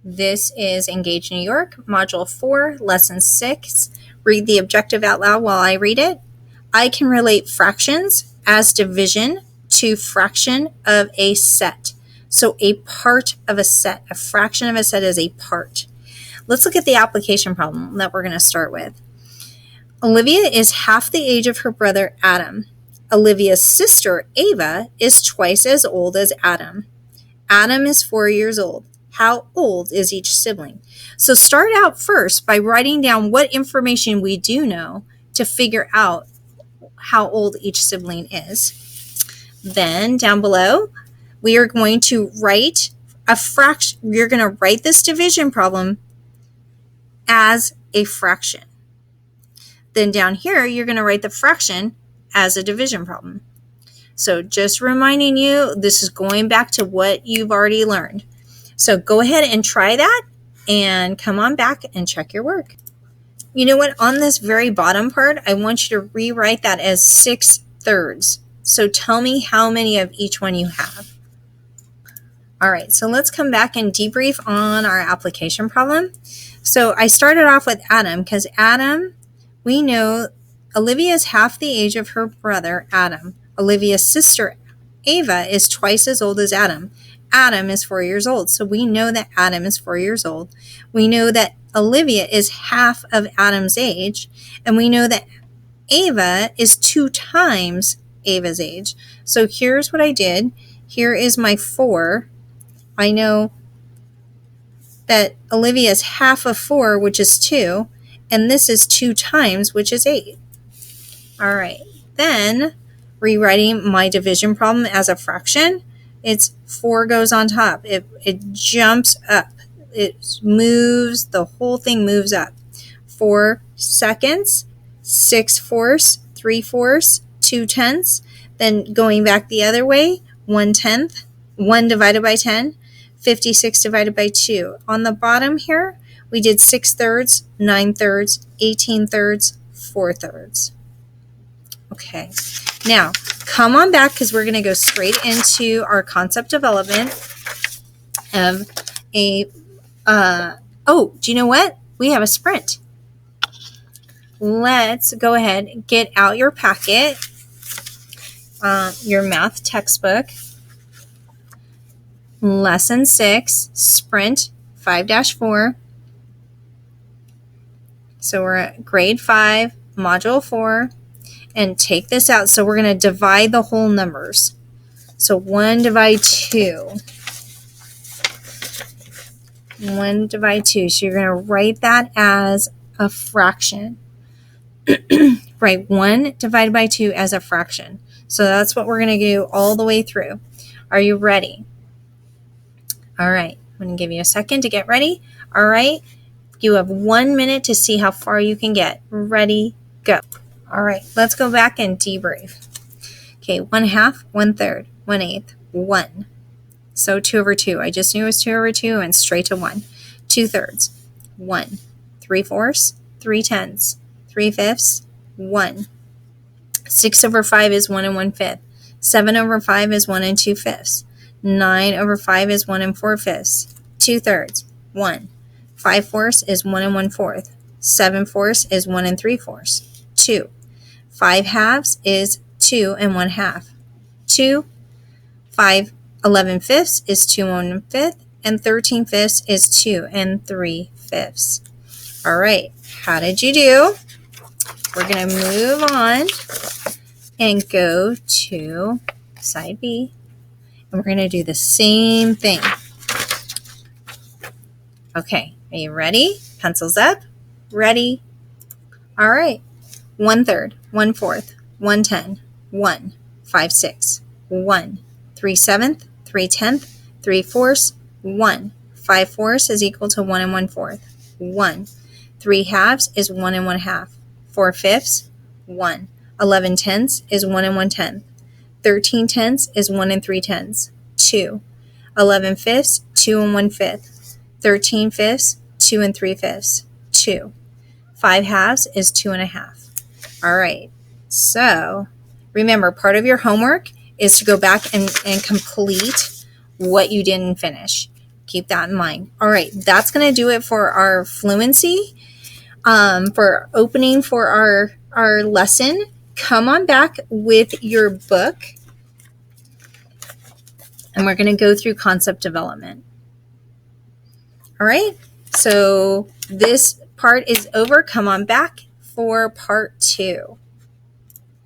This is Engage New York, Module 4, Lesson 6. Read the objective out loud while I read it. I can relate fractions as division to fraction of a set. So a part of a set, a fraction of a set is a part. Let's look at the application problem that we're going to start with. Olivia is half the age of her brother Adam. Olivia's sister Ava is twice as old as Adam. Adam is 4 years old. How old is each sibling? So start out first by writing down what information we do know to figure out how old each sibling is. Then down below, we are going to write a fraction. We're going to write this division problem as a fraction. Then down here, you're going to write the fraction as a division problem. So just reminding you, this is going back to what you've already learned. So go ahead and try that and come on back and check your work. You know what? On this very bottom part, I want you to rewrite that as 6/3. So tell me how many of each one you have. All right, so let's come back and debrief on our application problem. So I started off with Adam because Adam, we know Olivia is half the age of her brother Adam. Olivia's sister Ava is twice as old as Adam. Adam is 4 years old, so we know that Adam is 4 years old. We know that Olivia is half of Adam's age, and we know that Ava is 2 times Ava's age. So here's what I did. Here is my 4. I know that Olivia is half of 4, which is 2, and this is 2 times, which is 8. All right, then rewriting my division problem as a fraction, it's 4 goes on top. It jumps up. It moves, the whole thing moves up. 4 seconds, 6/4, 3/4, 2/10. Then going back the other way, 1/10, 1 divided by 10, 56 divided by 2. On the bottom here, we did 6/3, 9/3, 18/3, 4/3. Okay, now come on back because we're going to go straight into our concept development of a, do you know what? We have a sprint. Let's go ahead and get out your packet, your math textbook, Lesson 6, Sprint 5-4. So we're at grade 5, Module 4. And take this out. So we're going to divide the whole numbers. So 1 divide 2. 1 divide 2. So you're going to write that as a fraction. Write 1 divided by 2 as a fraction. So that's what we're going to do all the way through. Are you ready? All right. I'm going to give you a second to get ready. All right. You have 1 minute to see how far you can get. Ready, go. All right, let's go back and debrief. Okay, 1/2, 1/3, 1/8, 1. So 2/2. I just knew it was 2/2 and straight to 1. 2/3, 1. 3/4, 3/10, 3/5, 1. 6/5 is 1 1/5. 7/5 is 1 2/5. 9/5 is 1 4/5. 2/3, 1. 5/4 is 1 1/4. 7/4 is 1 3/4. 2. 5/2 is 2 1/2. 2. 5 11/5 is 2 1/5, and 13/5 is 2 3/5. All right, how did you do? We're going to move on and go to side B, and we're going to do the same thing. Okay, are you ready? Pencils up. Ready? All right. 1/3, 1/4, 1/10, 1, 5/6, 1, 3/7, 3/10, 3/4, 1. 5/4 is equal to 1 1/4. 1. 3/2 is 1 1/2. 4/5, 1. 11/10 is 1 1/10. 13/10 is 1 3/10. 2. 11/5, 2 1/5. 13/5, 2 3/5. 2. 5/2 is 2 1/2. All right, so remember, part of your homework is to go back and complete what you didn't finish. Keep that in mind. All right, that's going to do it for our fluency, for opening for our lesson. Come on back with your book, and we're going to go through concept development. All right, so this part is over. Come on back for part 2.